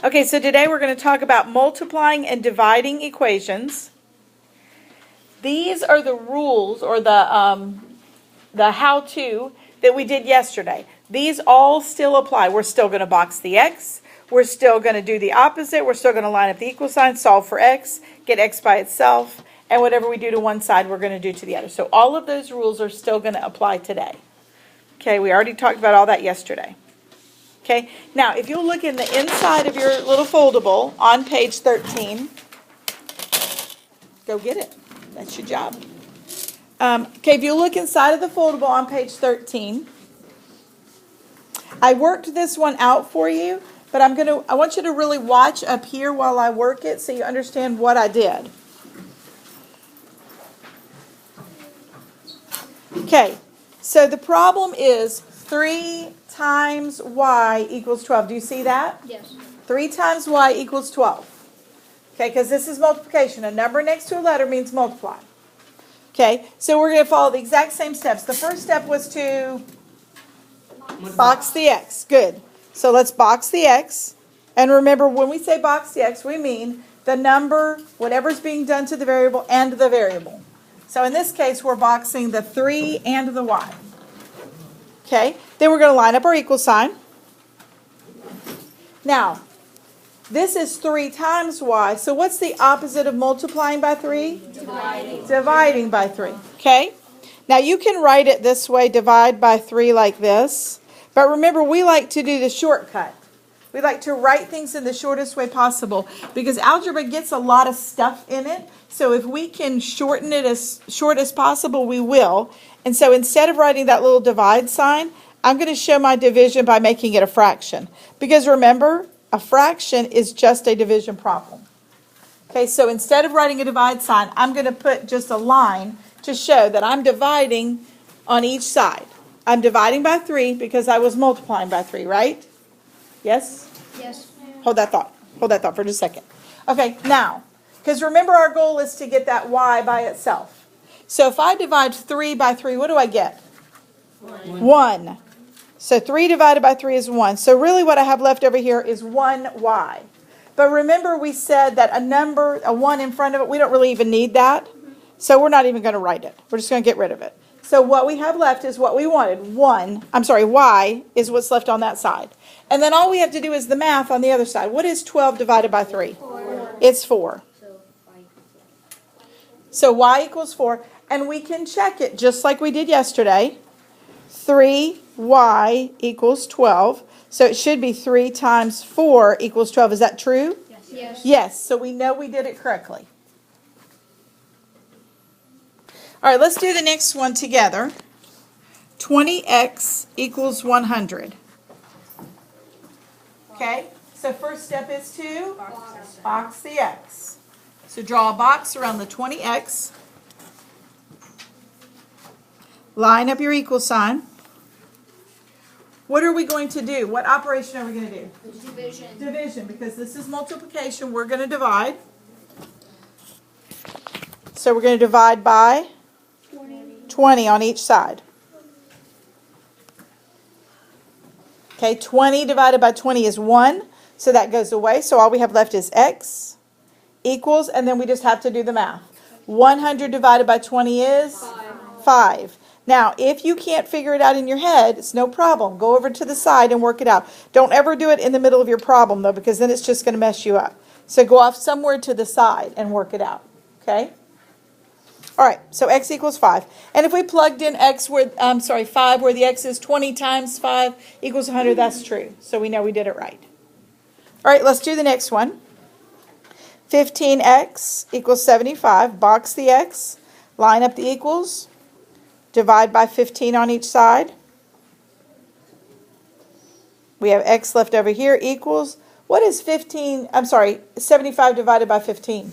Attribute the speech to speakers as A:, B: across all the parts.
A: Okay, so today we're going to talk about multiplying and dividing equations. These are the rules or the how-to that we did yesterday. These all still apply. We're still going to box the x. We're still going to do the opposite. We're still going to line up the equal sign, solve for x, get x by itself, and whatever we do to one side, we're going to do to the other. So all of those rules are still going to apply today. Okay, we already talked about all that yesterday. Okay, now if you'll look in the inside of your little foldable on page 13, go get it. That's your job. Okay, if you look inside of the foldable on page 13, I worked this one out for you, but I want you to really watch up here while I work it so you understand what I did. Okay, so the problem is 3 times y equals 12. Do you see that?
B: Yes.
A: 3 times y equals 12. Okay, because this is multiplication. A number next to a letter means multiply. Okay, so we're going to follow the exact same steps. The first step was to box the x. Good. So let's box the x. And remember, when we say box the x, we mean the number, whatever's being done to the variable, and the variable. So in this case, we're boxing the 3 and the y. Okay, then we're going to line up our equal sign. Now, this is 3 times y. So what's the opposite of multiplying by 3?
B: Dividing.
A: Dividing by 3. Okay? Now you can write it this way, divide by 3 like this. But remember, we like to do the shortcut. We like to write things in the shortest way possible because algebra gets a lot of stuff in it. So if we can shorten it as short as possible, we will. And so instead of writing that little divide sign, I'm going to show my division by making it a fraction. Because remember, a fraction is just a division problem. Okay, so instead of writing a divide sign, I'm going to put just a line to show that I'm dividing on each side. I'm dividing by 3 because I was multiplying by 3, right? Yes?
B: Yes.
A: Hold that thought. Hold that thought for just a second. Okay, now, because remember our goal is to get that y by itself. So if I divide 3 by 3, what do I get? 1. So 3 divided by 3 is 1. So really what I have left over here is 1y. But remember we said that a number, a 1 in front of it, we don't really even need that. So we're not even going to write it. We're just going to get rid of it. So what we have left is what we wanted. Y is what's left on that side. And then all we have to do is the math on the other side. What is 12 divided by 3?
B: 4.
A: It's 4. So y equals 4. And we can check it just like we did yesterday. 3y equals 12. So it should be 3 times 4 equals 12. Is that true?
B: Yes.
A: Yes. So we know we did it correctly. All right, let's do the next one together. 20x equals 100. Okay, so first step is to box the x. So draw a box around the 20x. Line up your equal sign. What are we going to do? What operation are we going to do?
B: Division.
A: Division, because this is multiplication. We're going to divide. So we're going to divide by 20 on each side. Okay, 20 divided by 20 is 1, so that goes away. So all we have left is x equals, and then we just have to do the math. 100 divided by 20 is 5. Now, if you can't figure it out in your head, it's no problem. Go over to the side and work it out. Don't ever do it in the middle of your problem, though, because then it's just going to mess you up. So go off somewhere to the side and work it out. Okay? All right, so x equals 5. And if we plugged in 5 where the x is 20 times 5 equals 100, that's true. So we know we did it right. All right, let's do the next one. 15x equals 75. Box the x. Line up the equals. Divide by 15 on each side. We have x left over here equals, what is 75 divided by 15?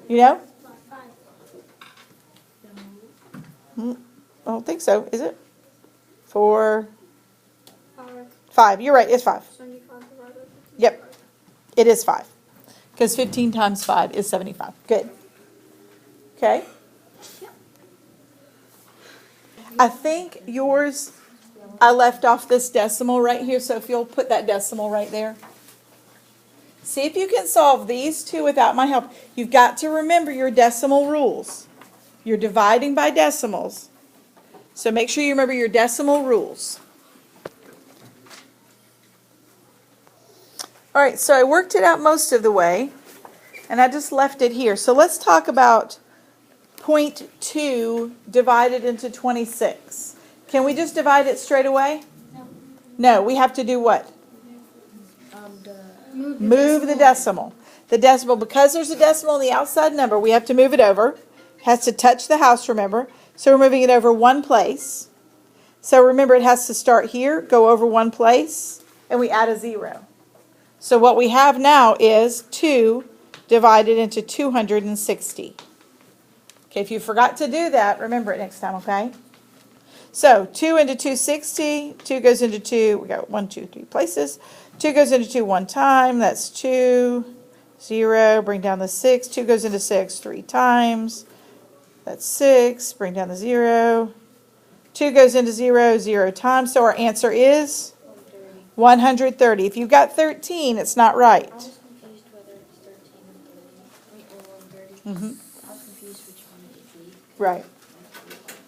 A: You know? I don't think so, is it? 4, 5. You're right, it's 5. Yep, it is 5. Because 15 times 5 is 75. Good. Okay? I think yours, I left off this decimal right here, so if you'll put that decimal right there. See if you can solve these two without my help. You've got to remember your decimal rules. You're dividing by decimals. So make sure you remember your decimal rules. All right, so I worked it out most of the way, and I just left it here. So let's talk about 0.2 divided into 26. Can we just divide it straight away?
B: No.
A: No, we have to do what? Move the decimal. The decimal, because there's a decimal on the outside number, we have to move it over. It has to touch the house, remember. So we're moving it over one place. So remember, it has to start here, go over one place, and we add a 0. So what we have now is 2 divided into 260. Okay, if you forgot to do that, remember it next time, okay? So 2 into 260, 2 goes into 2, we got 1, 2, 3 places. 2 goes into 2 one time, that's 2, 0, bring down the 6. 2 goes into 6 3 times, that's 6, bring down the 0. 2 goes into 0 0 times, so our answer is 130. If you've got 13, it's not right.
B: I was confused whether it's 13 or 30. I was confused which one it would be.
A: Right.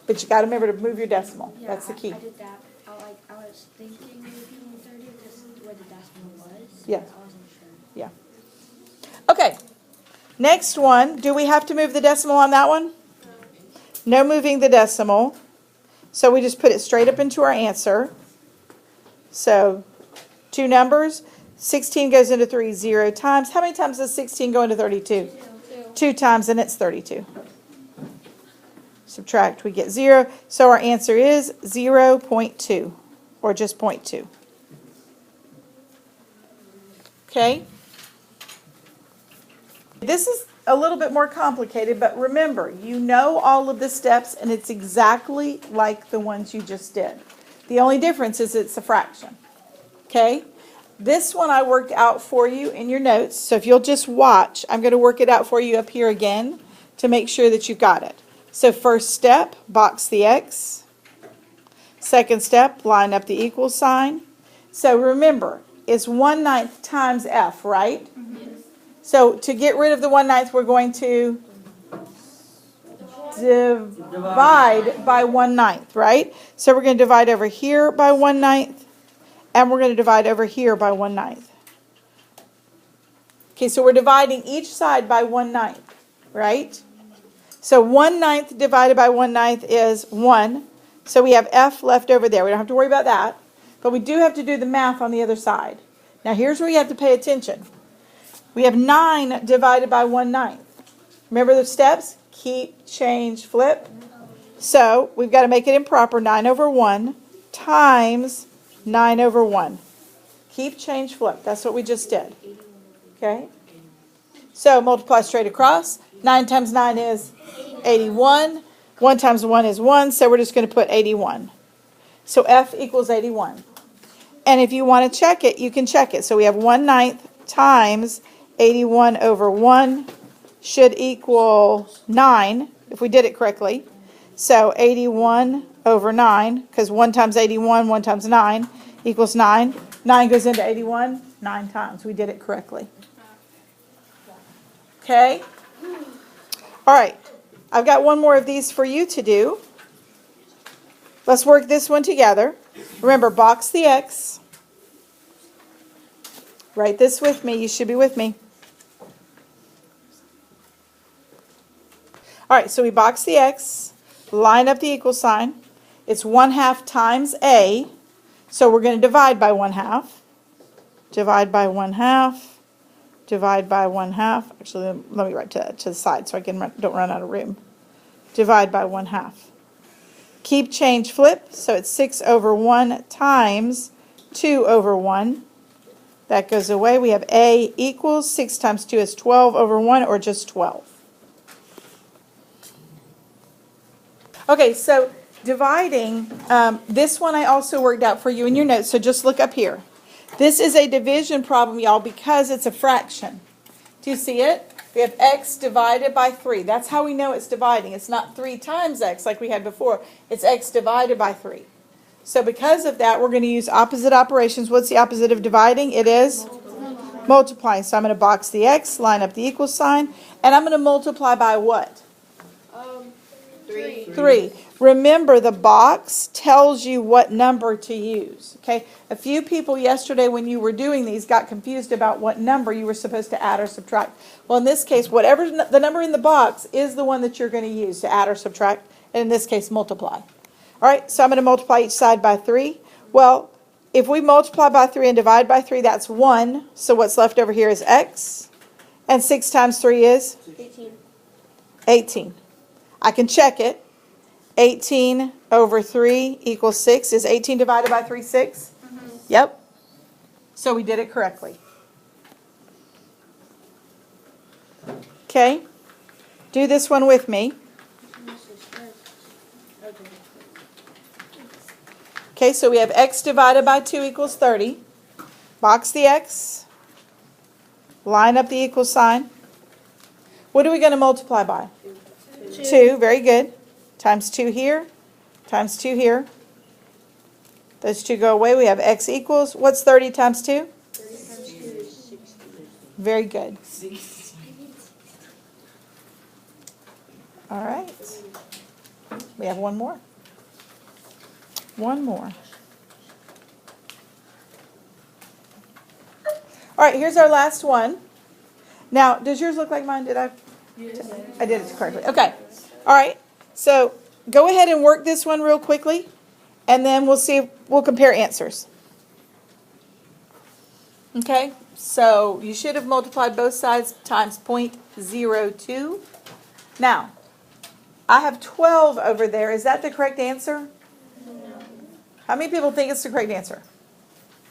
A: But you got to remember to move your decimal.
B: Yeah,
A: That's the key.
B: I did that. I was thinking maybe 130 because where the decimal was.
A: Yeah.
B: I wasn't sure.
A: Yeah. Okay. Next one. Do we have to move the decimal on that one? No moving the decimal. So we just put it straight up into our answer. So 2 numbers. 16 goes into 3 0 times. How many times does 16 go into 32? 2 times, and it's 32. Subtract, we get 0. So our answer is 0.2, or just 0.2. Okay? This is a little bit more complicated, but remember, you know all of the steps, and it's exactly like the ones you just did. The only difference is it's a fraction. Okay? This one I worked out for you in your notes, so if you'll just watch, I'm going to work it out for you up here again to make sure that you've got it. So first step, box the X. Second step, line up the equal sign. So remember, it's 1/9 times F, right?
B: Yes.
A: So to get rid of the 1/9, we're going to divide by 1/9, right? So we're going to divide over here by 1/9, and we're going to divide over here by 1/9. Okay, so we're dividing each side by 1/9, right? So 1/9 divided by 1/9 is 1. So we have F left over there. We don't have to worry about that. But we do have to do the math on the other side. Now here's where you have to pay attention. We have 9 divided by 1/9. Remember the steps? Keep, change, flip. So we've got to make it improper. 9 over 1 times 9 over 1. Keep, change, flip. That's what we just did. Okay? So multiply straight across. 9 times 9 is 81. 1 times 1 is 1, so we're just going to put 81. So F equals 81. And if you want to check it, you can check it. So we have 1/9 times 81 over 1 should equal 9, if we did it correctly. So 81 over 9, because 1 times 81, 1 times 9 equals 9. 9 goes into 81 9 times. We did it correctly. Okay? All right. I've got one more of these for you to do. Let's work this one together. Remember, box the X. Write this with me. You should be with me. All right, so we box the X, line up the equal sign. It's 1/2 times A, so we're going to divide by 1/2. Divide by 1/2. Divide by 1/2. Actually, let me write to the side so I don't run out of room. Divide by 1/2. Keep, change, flip. So it's 6 over 1 times 2 over 1. That goes away. We have A equals 6 times 2 is 12 over 1, or just 12. Okay, so dividing, this one I also worked out for you in your notes, so just look up here. This is a division problem, y'all, because it's a fraction. Do you see it? We have x divided by 3. That's how we know it's dividing. It's not 3 times x like we had before. It's x divided by 3. So because of that, we're going to use opposite operations. What's the opposite of dividing? It is Multiplying. So I'm going to box the x, line up the equal sign, and I'm going to multiply by what?
B: 3.
A: 3. Remember, the box tells you what number to use. Okay? A few people yesterday when you were doing these got confused about what number you were supposed to add or subtract. Well, in this case, whatever the number in the box is the one that you're going to use to add or subtract, and in this case, multiply. All right, so I'm going to multiply each side by 3. Well, if we multiply by 3 and divide by 3, that's 1. So what's left over here is x. And 6 times 3 is?
B: 18.
A: 18. I can check it. 18 over 3 equals 6. Is 18 divided by 3 6?
B: Mm-hmm.
A: Yep. So we did it correctly. Okay. Do this one with me. Okay, so we have x divided by 2 equals 30. Box the x. Line up the equal sign. What are we going to multiply by? 2. Very good. Times 2 here. Times 2 here. Those 2 go away. We have x equals. What's 30 times 2?
B: 30 times 2 is 60.
A: Very good. All right. We have one more. One more. All right, here's our last one. Now, does yours look like mine? Did I? Yes. I did it correctly. Okay. All right. So go ahead and work this one real quickly, and then we'll compare answers. Okay. So you should have multiplied both sides times 0.02. Now, I have 12 over there. Is that the correct answer?
B: No.
A: How many people think it's the correct answer?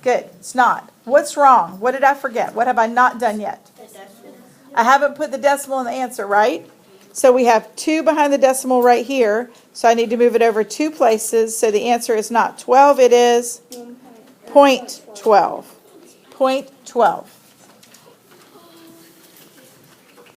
A: Good. It's not. What's wrong? What did I forget? What have I not done yet?
B: The decimal.
A: I haven't put the decimal in the answer, right? So we have 2 behind the decimal right here. So I need to move it over 2 places. So the answer is not 12. It is 0.12. 0.12.